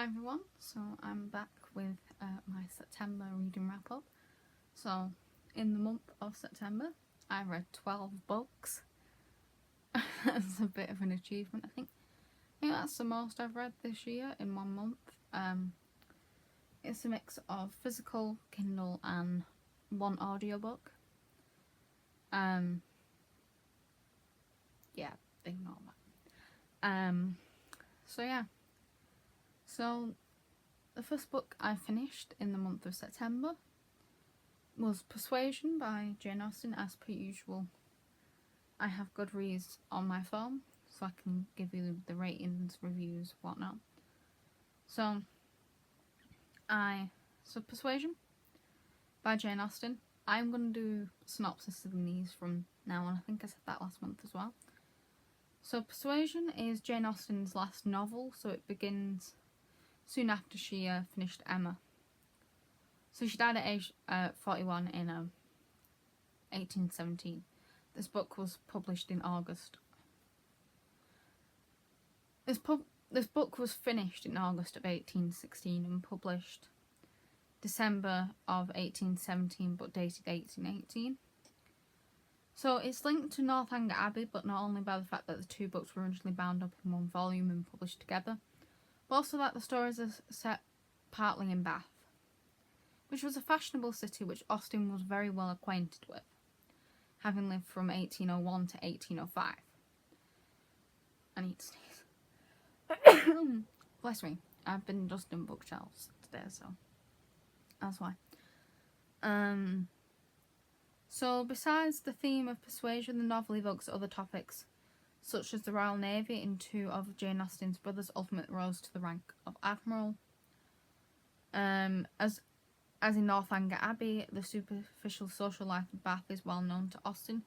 Hi everyone, so I'm back with my September reading wrap up. So in the month of September I read 12 books. That's a bit of an achievement, I think. That's the most I've read this year in 1 month. It's a mix of physical, Kindle and one audiobook. Yeah, ignore that. So the first book I finished in the month of September was Persuasion by Jane Austen. As per usual, I have Goodreads on my phone, so I can give you the ratings, reviews, whatnot. So Persuasion by Jane Austen. I'm going to do synopsis of these from now on. I think I said that last month as well. So Persuasion is Jane Austen's last novel, so it begins soon after she finished Emma. So she died at age 41 in 1817. This book was published in August. This book was finished in August of 1816 and published December of 1817, but dated 1818. So it's linked to Northanger Abbey, but not only by the fact that the two books were originally bound up in one volume and published together, but also that the stories are set partly in Bath, which was a fashionable city which Austen was very well acquainted with, having lived from 1801 to 1805. I need to sneeze. Bless me. I've been dusting bookshelves today, so that's why. So besides the theme of persuasion, the novel evokes other topics, such as the Royal Navy and two of Jane Austen's brothers ultimately rose to the rank of admiral. As in Northanger Abbey, the superficial social life of Bath is well known to Austen,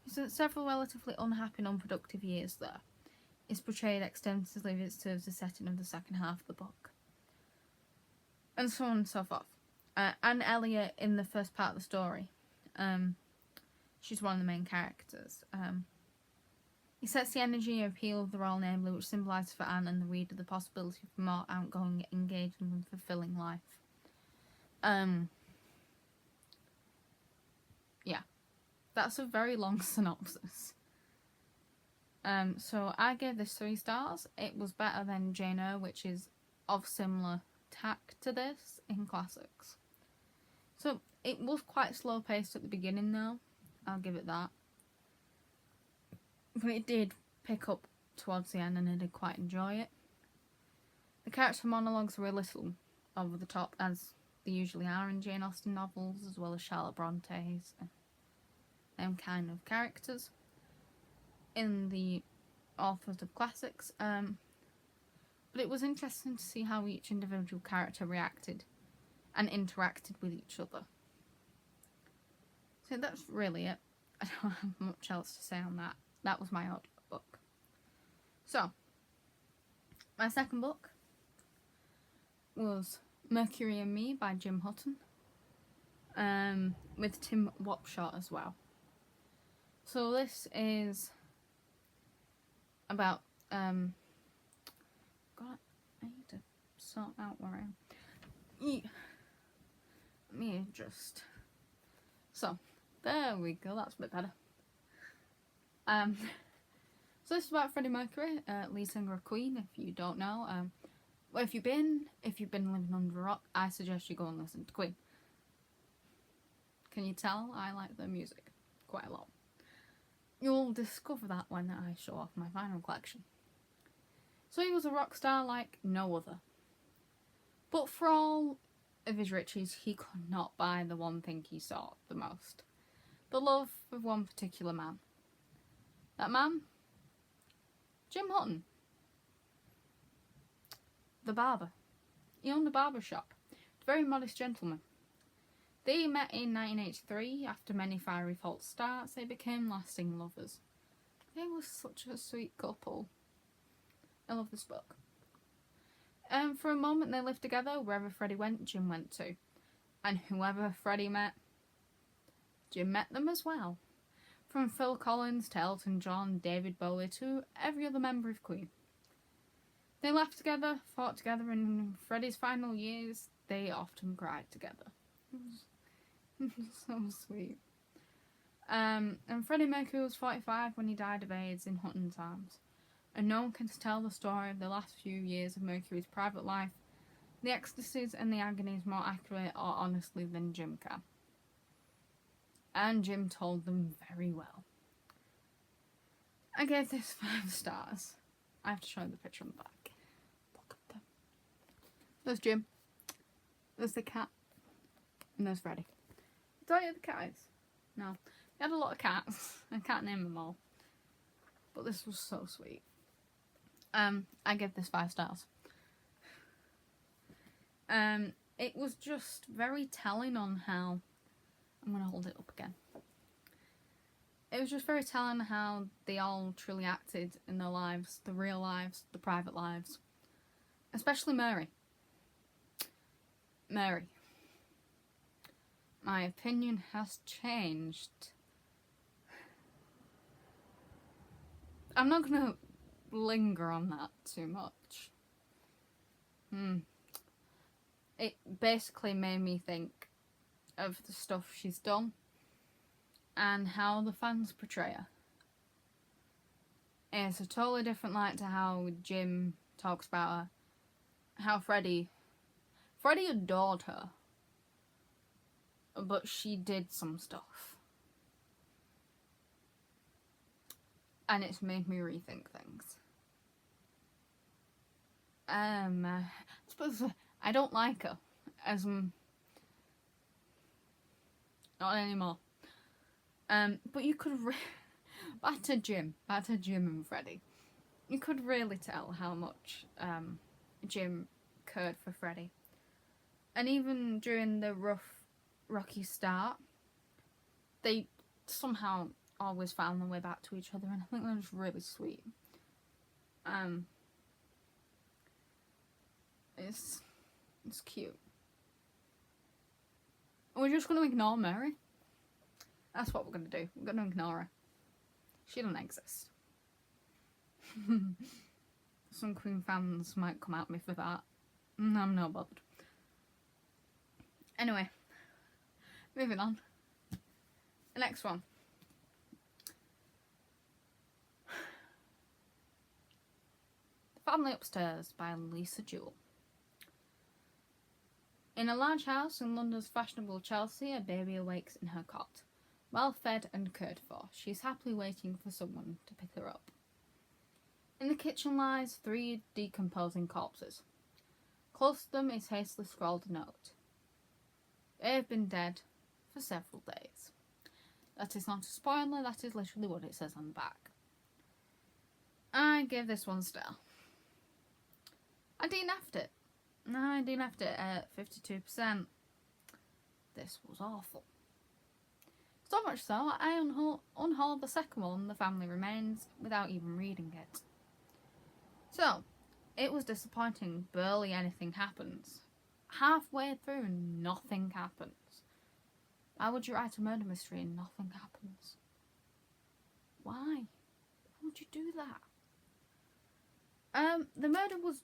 who spent several relatively unhappy and unproductive years there. It's portrayed extensively as it serves the setting of the second half of the book. And so on and so forth. Anne Elliot in the first part of the story. She's one of the main characters. He sets the energy and appeal of the Royal Navy, which symbolises for Anne and the reader the possibility of a more outgoing, engaging and fulfilling life. Yeah, that's a very long synopsis. So I gave this 3 stars. It was better than Jane Eyre, which is of similar tack to this in classics. So it was quite slow paced at the beginning though, I'll give it that. But it did pick up towards the end and I did quite enjoy it. The character monologues were a little over the top, as they usually are in Jane Austen novels, as well as Charlotte Bronte's them kind of characters in the authors of classics. But it was interesting to see how each individual character reacted and interacted with each other. So that's really it. I don't have much else to say on that. That was my audiobook. So, my second book was Mercury and Me by Jim Hutton, with Tim Wapshott as well. So this is about God, I need to sort out where I am. Let me just. So there we go. That's a bit better. So this is about Freddie Mercury, lead singer of Queen. If you don't know, well, if you've been living under a rock, I suggest you go and listen to Queen. Can you tell I like their music quite a lot? You'll discover that when I show off my vinyl collection. So he was a rock star like no other. But for all of his riches, he could not buy the one thing he sought the most. The love of one particular man. That man? Jim Hutton. The barber. He owned a barber shop. A very modest gentleman. They met in 1983. After many fiery false starts, they became lasting lovers. They were such a sweet couple. I love this book. For a moment they lived together. Wherever Freddie went, Jim went too. And whoever Freddie met, Jim met them as well. From Phil Collins to Elton John, David Bowie to every other member of Queen. They laughed together, fought together, and in Freddie's final years, they often cried together. So sweet. And Freddie Mercury was 45 when he died of AIDS in Hutton Times. And no one can tell the story of the last few years of Mercury's private life, the ecstasies and the agonies more accurately or honestly than Jim can. And Jim told them very well. I gave this 5 stars. I have to show you the picture on the back. Look at them. There's Jim. There's the cat. And there's Freddie. Don't you the cat is? No. He had a lot of cats. I can't name them all. But this was so sweet. I give this 5 stars. It was just very telling on how... I'm going to hold it up again. It was just very telling how they all truly acted in their lives, the real lives, the private lives. Especially Mary. Mary. My opinion has changed. I'm not going to linger on that too much. It basically made me think of the stuff she's done and how the fans portray her. It's a totally different light to how Jim talks about her. How Freddie adored her, but she did some stuff. And it's made me rethink things. I suppose I don't like her as not anymore. But you could back to Jim and Freddie. You could really tell how much Jim cared for Freddie, and even during the rocky start, they somehow always found their way back to each other, and I think that was really sweet. It's cute. We're just going to ignore Mary. That's what we're going to do. We're going to ignore her. She doesn't exist. Some Queen fans might come at me for that. I'm not bothered. Anyway, moving on. The next one. The Family Upstairs by Lisa Jewell. In a large house in London's fashionable Chelsea, a baby awakes in her cot. Well fed and cared for, she is happily waiting for someone to pick her up. In the kitchen lies 3 decomposing corpses. Close to them is hastily scrawled a note. They have been dead for several days. That is not a spoiler, that is literally what it says on the back. I give this 1 star. I DNF'd it. I DNF'd it at 52%. This was awful. So much so, I unhauled the second one, The Family Remains, without even reading it. So, it was disappointing. Barely anything happens. Halfway through, nothing happens. Why would you write a murder mystery and nothing happens? Why? Why would you do that? The murder was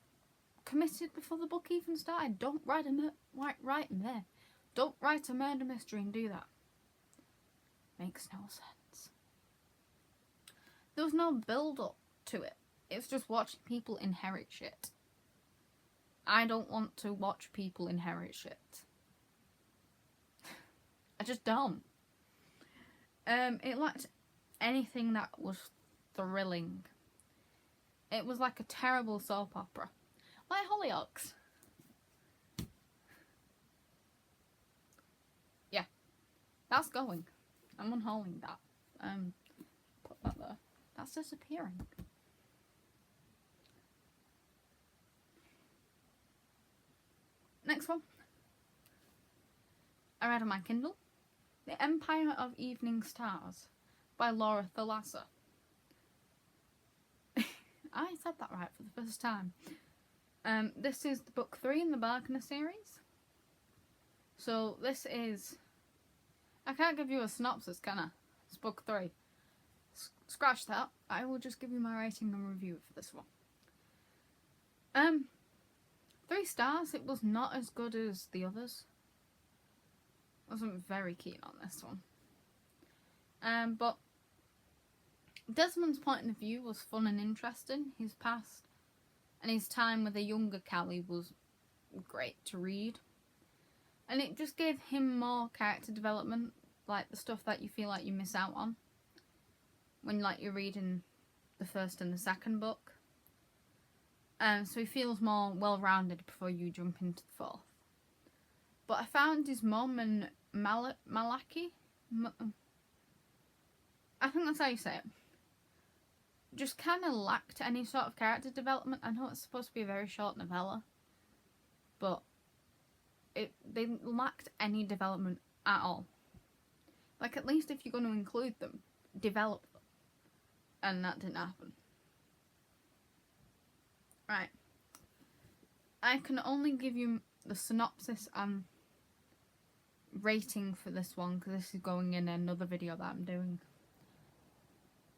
committed before the book even started. Don't write Don't write a murder mystery and do that. Makes no sense. There was no build-up to it. It's just watching people inherit shit. I don't want to watch people inherit shit. I just don't. It lacked anything that was thrilling. It was like a terrible soap opera. Like Hollyoaks. Yeah. That's going. I'm unhauling that. Put that there. That's disappearing. Next one. I read on my Kindle. The Empire of Evening Stars by Laura Thalassa. I said that right for the first time. This is the book 3 in the Barkner series. So this is... I can't give you a synopsis, can I? It's book 3. Scratch that. I will just give you my rating and review for this one. 3 stars. It was not as good as the others. I wasn't very keen on this one. But Desmond's point of view was fun and interesting. His past and his time with a younger Callie was great to read. And it just gave him more character development, like the stuff that you feel like you miss out on when like you're reading the first and the second book. So he feels more well-rounded before you jump into the fourth. But I found his mum and Malaki, I think that's how you say it, just kind of lacked any sort of character development. I know it's supposed to be a very short novella, but they lacked any development at all. Like, at least if you're going to include them, develop them. And that didn't happen. Right. I can only give you the synopsis and rating for this one, because this is going in another video that I'm doing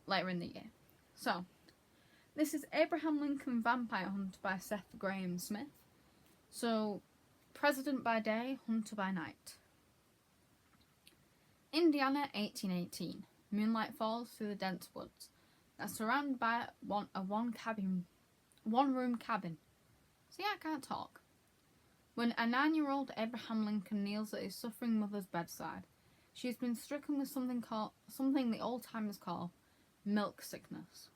later in the year. So, this is Abraham Lincoln Vampire Hunter by Seth Grahame Smith. So, President by day, hunter by night. Indiana, 1818. Moonlight falls through the dense woods. They're surrounded by a one-room cabin. See, I can't talk. When a 9-year-old Abraham Lincoln kneels at his suffering mother's bedside, she has been stricken with something the old-timers call milk sickness.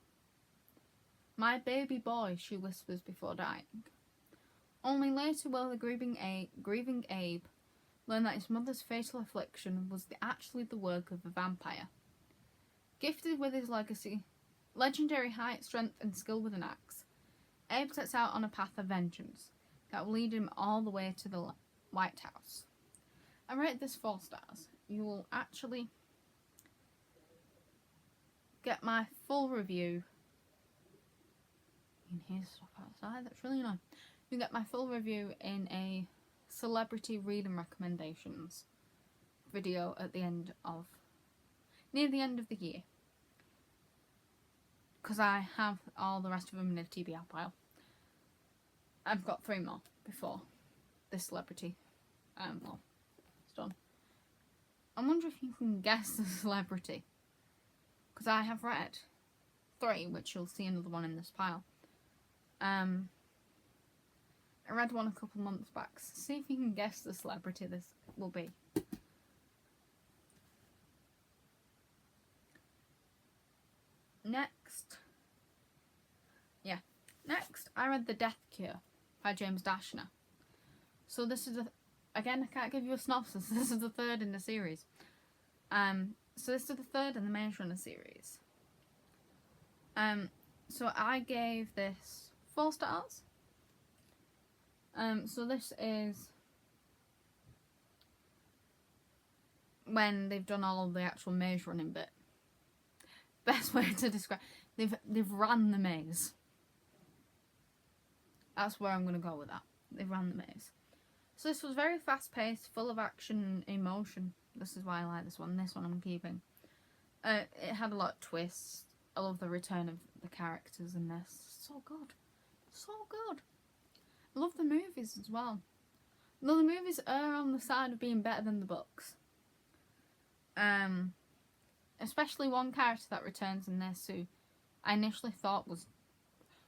"My baby boy," she whispers before dying. Only later will the grieving Abe learn that his mother's fatal affliction was actually the work of a vampire. Gifted with his legendary height, strength, and skill with an axe, Abe sets out on a path of vengeance that will lead him all the way to the White House. I rate this 4 stars. You will actually get my full review. You can hear stuff outside, that's really annoying. You get my full review in a celebrity reading recommendations video at the end of, near the end of the year. Because I have all the rest of them in a TBR pile. I've got 3 more before this celebrity, it's done. I wonder if you can guess the celebrity. Because I have read 3, which you'll see another one in this pile. I read one a couple months back. So see if you can guess the celebrity this will be. Next, I read The Death Cure by James Dashner. So this is again, I can't give you a synopsis. This is the 3rd in the series. So this is the 3rd in the Maze Runner series. So I gave this 4 stars. So this is when they've done all of the actual maze running bit. Best way to describe, they've ran the maze. That's where I'm going to go with that. They've ran the maze. So this was very fast paced, full of action and emotion. This is why I like this one. This one I'm keeping. It had a lot of twists. I love the return of the characters in this. So good. So good. I love the movies as well. Though the movies are on the side of being better than the books. Especially one character that returns in this who I initially thought was...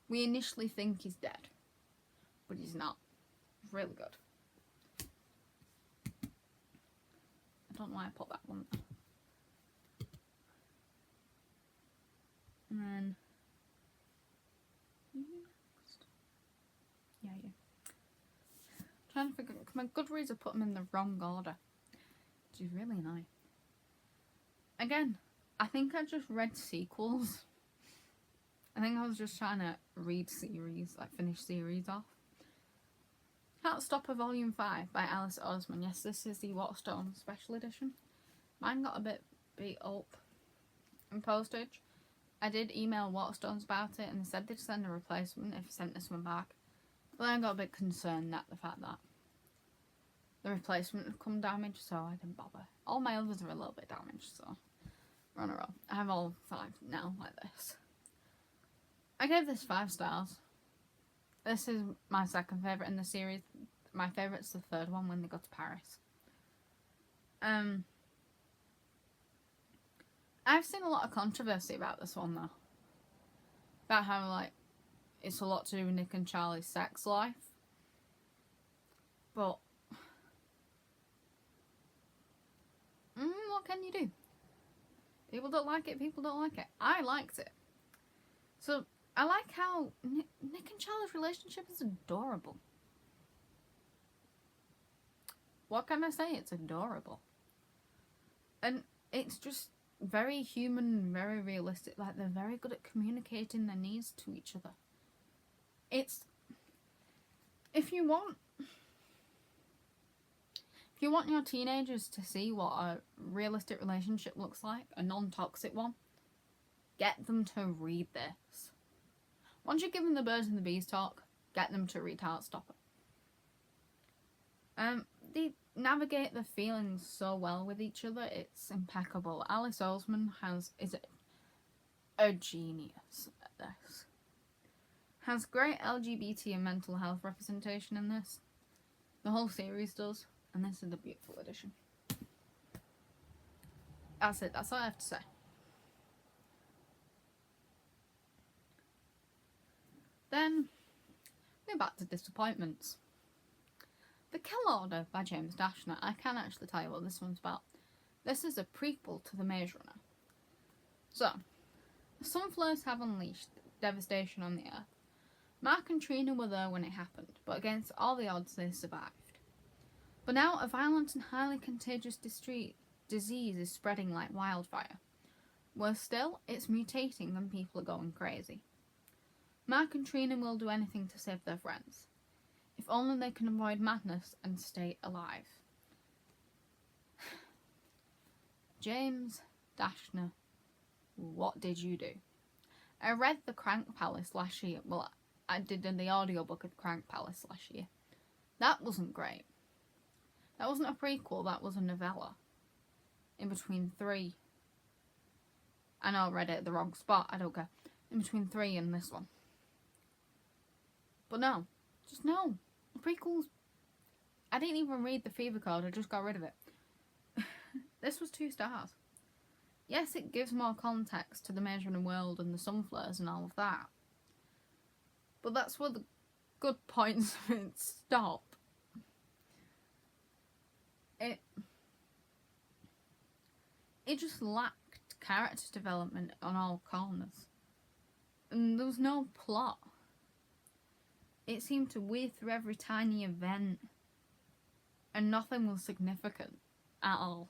We initially think he's dead. But he's not. It's really good. I don't know why I put that one there. And then... Yeah. Trying to figure out, my Goodreads have put them in the wrong order, which is really annoying. Again, I think I just read sequels. I think I was just trying to read series, like finish series off. Heartstopper Volume 5 by Alice Oseman. Yes, this is the Waterstone Special Edition. Mine got a bit beat up in postage. I did email Waterstones about it and they said they'd send a replacement if I sent this one back. But I got a bit concerned at the fact that the replacement had come damaged, so I didn't bother. All my others are a little bit damaged, so we're on a roll. I have all 5 now, like this. I gave this 5 stars. This is my second favourite in the series. My favourite's the third one, when they go to Paris. I've seen a lot of controversy about this one though. About how, like, it's a lot to do with Nick and Charlie's sex life. But what can you do? People don't like it, people don't like it. I liked it. So, I like how Nick and Charlie's relationship is adorable. What can I say? It's adorable. And it's just very human, very realistic. Like, they're very good at communicating their needs to each other. It's... If you want your teenagers to see what a realistic relationship looks like, a non-toxic one, get them to read this. Once you give them the birds and the bees talk, get them to read Heartstopper. They navigate the feelings so well with each other, it's impeccable. Alice Oseman is a genius at this. Has great LGBT and mental health representation in this. The whole series does. And this is a beautiful edition. That's it. That's all I have to say. Then, we're back to disappointments. The Kill Order by James Dashner. I can actually tell you what this one's about. This is a prequel to The Maze Runner. So, the Sunflowers have unleashed devastation on the Earth. Mark and Trina were there when it happened, but against all the odds they survived. But now a violent and highly contagious disease is spreading like wildfire. Worse still, it's mutating and people are going crazy. Mark and Trina will do anything to save their friends. If only they can avoid madness and stay alive. James Dashner, what did you do? I read The Crank Palace last year. Well, I did the audiobook of Crank Palace last year. That wasn't great. That wasn't a prequel, that was a novella. In between 3. I know I read it at the wrong spot, I don't care. In between 3 and this one. But no. Just no. The prequels... I didn't even read the Fever Code, I just got rid of it. This was 2 stars. Yes, it gives more context to the Maze Runner world and the Sunflowers and all of that. But that's where the good points of it stop. It just lacked character development on all corners. And there was no plot. It seemed to weave through every tiny event. And nothing was significant at all.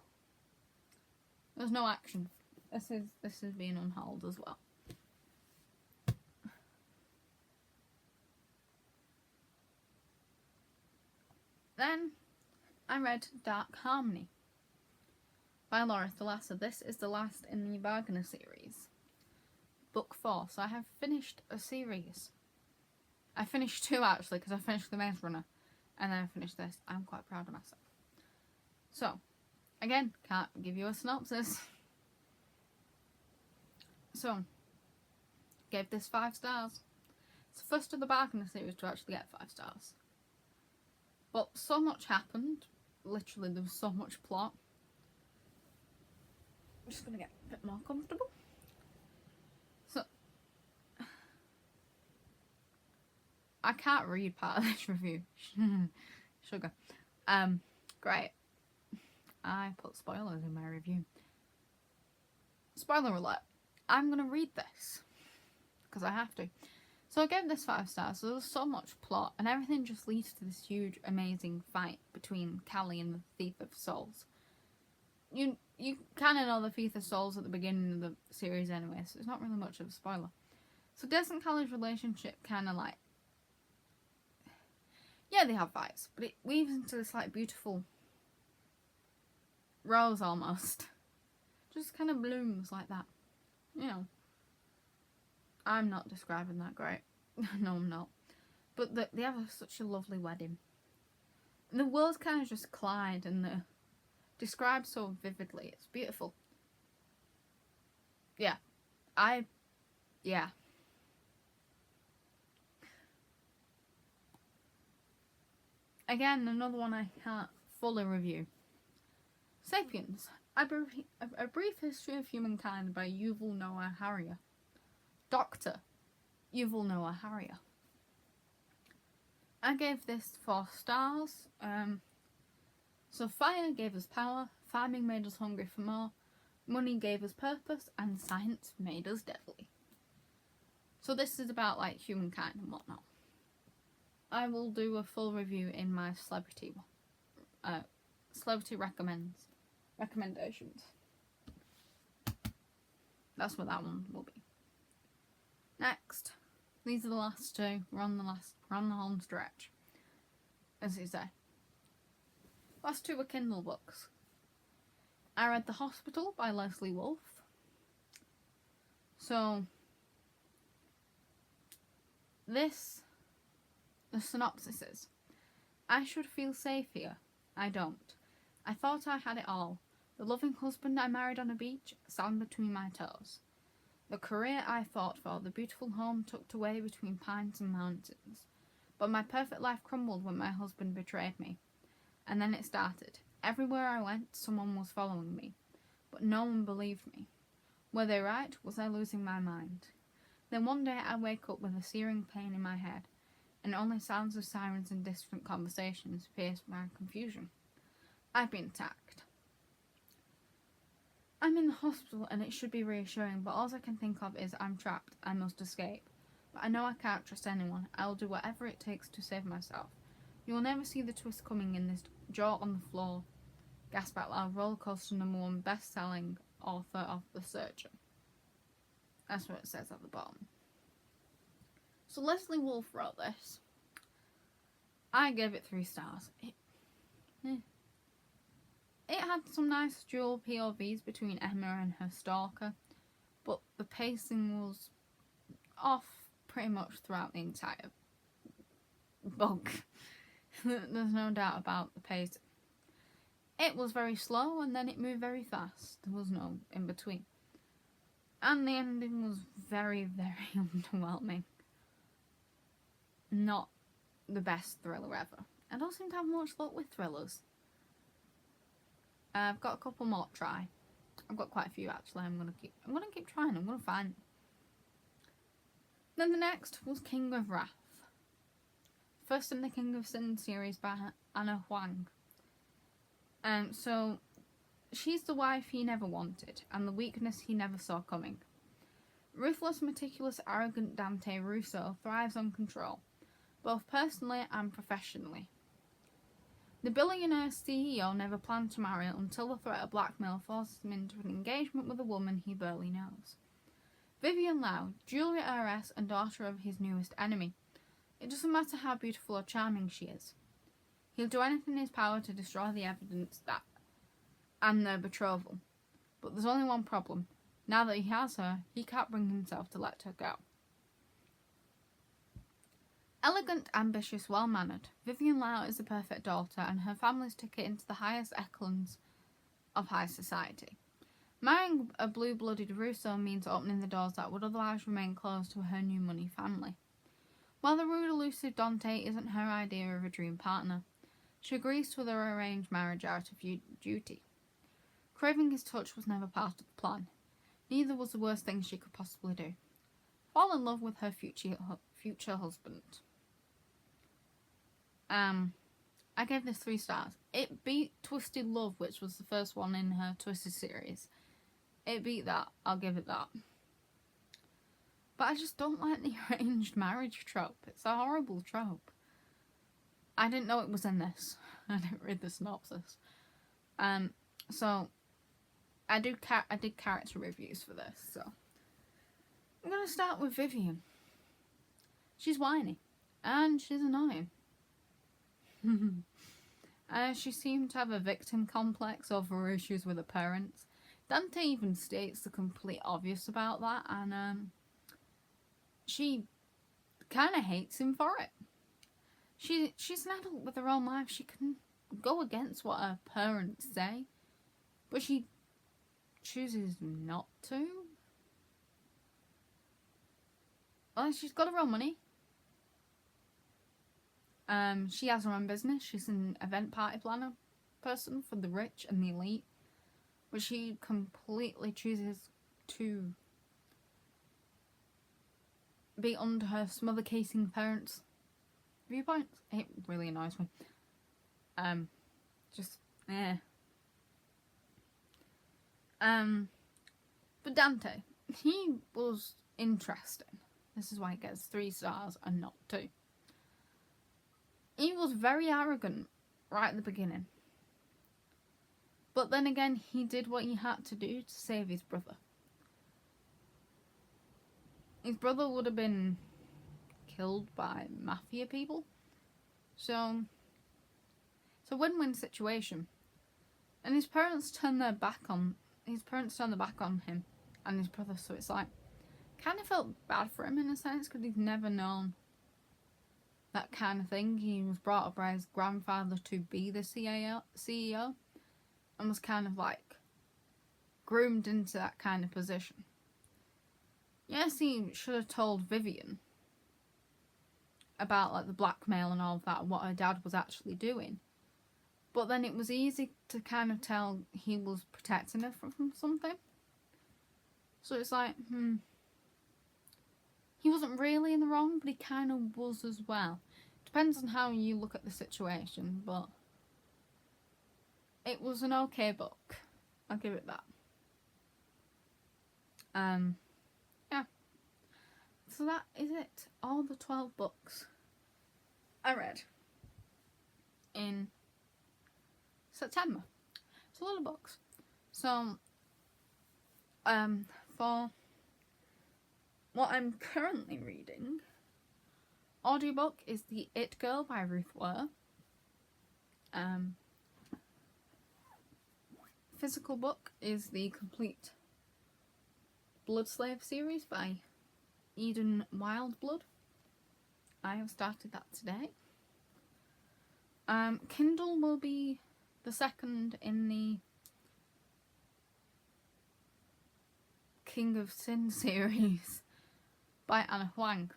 There's no action. This is being on hold as well. Then I read Dark Harmony by Laura Thalassa. This is the last in the Wagner series. Book 4. So I have finished a series. I finished 2 actually, because I finished The Maze Runner. And then I finished this. I'm quite proud of myself. So, again, can't give you a synopsis. So, gave this 5 stars. It's the first of the Wagner series to actually get 5 stars. But so much happened. Literally, there was so much plot. I'm just going to get a bit more comfortable. So, I can't read part of this review. Sugar. Great. I put spoilers in my review. Spoiler alert. I'm going to read this. Because I have to. So I gave this 5 stars. So there's so much plot. And everything just leads to this huge, amazing fight between Callie and the Thief of Souls. You kind of know the Thief of Souls at the beginning of the series anyway. So it's not really much of a spoiler. So Des and Callie's relationship kind of like... Yeah, they have fights. But it weaves into this like beautiful... rose almost. Just kind of blooms like that. You know. I'm not describing that great. No, I'm not. But they have such a lovely wedding. And the worlds kind of just collide and they're described so vividly. It's beautiful. Yeah. Yeah. Again, another one I can't fully review. Sapiens, a brief history of humankind by Yuval Noah Harari. Dr. Yuval Noah Harari. I gave this 4 stars. So fire gave us power, farming made us hungry for more, money gave us purpose, and science made us deadly. So this is about like humankind and whatnot. I will do a full review in my celebrity recommendations. That's what that one will be. Next, these are the last 2. We're on the home stretch, as you say. Last 2 were Kindle books. I read The Hospital by Leslie Wolfe. So, the synopsis is, I should feel safe here. I don't. I thought I had it all. The loving husband I married on a beach, sand between my toes. The career I fought for, the beautiful home tucked away between pines and mountains. But my perfect life crumbled when my husband betrayed me. And then it started. Everywhere I went, someone was following me. But no one believed me. Were they right? Was I losing my mind? Then one day I wake up with a searing pain in my head, and only sounds of sirens and distant conversations pierce my confusion. I've been attacked. I'm in the hospital and it should be reassuring, but all I can think of is I'm trapped, I must escape. But I know I can't trust anyone. I will do whatever it takes to save myself. You will never see the twist coming in this jaw on the floor, gasp out loud, rollercoaster #1 best-selling author of The Searcher. That's what it says at the bottom. So Leslie Wolfe wrote this. I gave it 3 stars. It had some nice dual POVs between Emma and her stalker, but the pacing was off pretty much throughout the entire book. There's no doubt about the pace. It was very slow and then it moved very fast. There was no in between. And the ending was very, very underwhelming. Not the best thriller ever. I don't seem to have much luck with thrillers. I've got a couple more to try. I've got quite a few actually. I'm gonna keep trying. I'm gonna find them. Then the next was King of Wrath. First in the King of Sin series by Ana Huang. So she's the wife he never wanted, and the weakness he never saw coming. Ruthless, meticulous, arrogant Dante Russo thrives on control, both personally and professionally. The billionaire CEO never planned to marry until the threat of blackmail forces him into an engagement with a woman he barely knows. Vivian Lau, jewellery heiress and daughter of his newest enemy. It doesn't matter how beautiful or charming she is. He'll do anything in his power to destroy the evidence and their betrothal. But there's only one problem. Now that he has her, he can't bring himself to let her go. Elegant, ambitious, well-mannered, Vivian Lau is the perfect daughter and her family's ticket into the highest echelons of high society. Marrying a blue-blooded Russo means opening the doors that would otherwise remain closed to her new money family. While the rude, elusive Dante isn't her idea of a dream partner, she agrees to their arranged marriage out of duty. Craving his touch was never part of the plan. Neither was the worst thing she could possibly do. Fall in love with her future husband. I gave this 3 stars. It beat Twisted Love, which was the first one in her Twisted series. It beat that. I'll give it that. But I just don't like the arranged marriage trope. It's a horrible trope. I didn't know it was in this. I didn't read the synopsis. So I did character reviews for this. So I'm gonna start with Vivian. She's whiny and she's annoying. She seemed to have a victim complex over her issues with her parents. Dante even states the complete obvious about that, and she kind of hates him for it. She's an adult with her own life. She can go against what her parents say, but she chooses not to. Well, she's got her own money. She has her own business. She's an event party planner person for the rich and the elite, but she completely chooses to be under her smother casing parents' viewpoints. It really annoys me. Just but Dante, he was interesting. This is why it gets 3 stars and not 2. He was very arrogant right at the beginning. But then again, he did what he had to do to save his brother. His brother would have been killed by mafia people. So it's a win-win situation. And his parents turned their back on him and his brother, so it's like, kind of felt bad for him in a sense, because he's never known that kind of thing. He was brought up by his grandfather to be the CEO and was kind of like groomed into that kind of position. Yes, he should have told Vivian about like the blackmail and all of that, what her dad was actually doing. But then it was easy to kind of tell he was protecting her from something. So it's like, he wasn't really in the wrong, but he kind of was as well. Depends on how you look at the situation, but it was an okay book. I'll give it that. Yeah. So that is it. All the 12 books I read in September. It's a lot of books. So, for what I'm currently reading, audiobook is The It Girl by Ruth Ware. Physical book is the complete Bloodslave series by Eden Wildblood. I have started that today. Kindle will be the second in the King of Sin series by Anna Huang.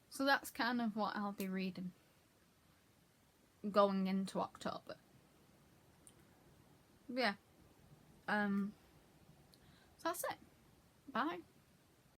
So that's kind of what I'll be reading going into October. Yeah. So that's it. Bye.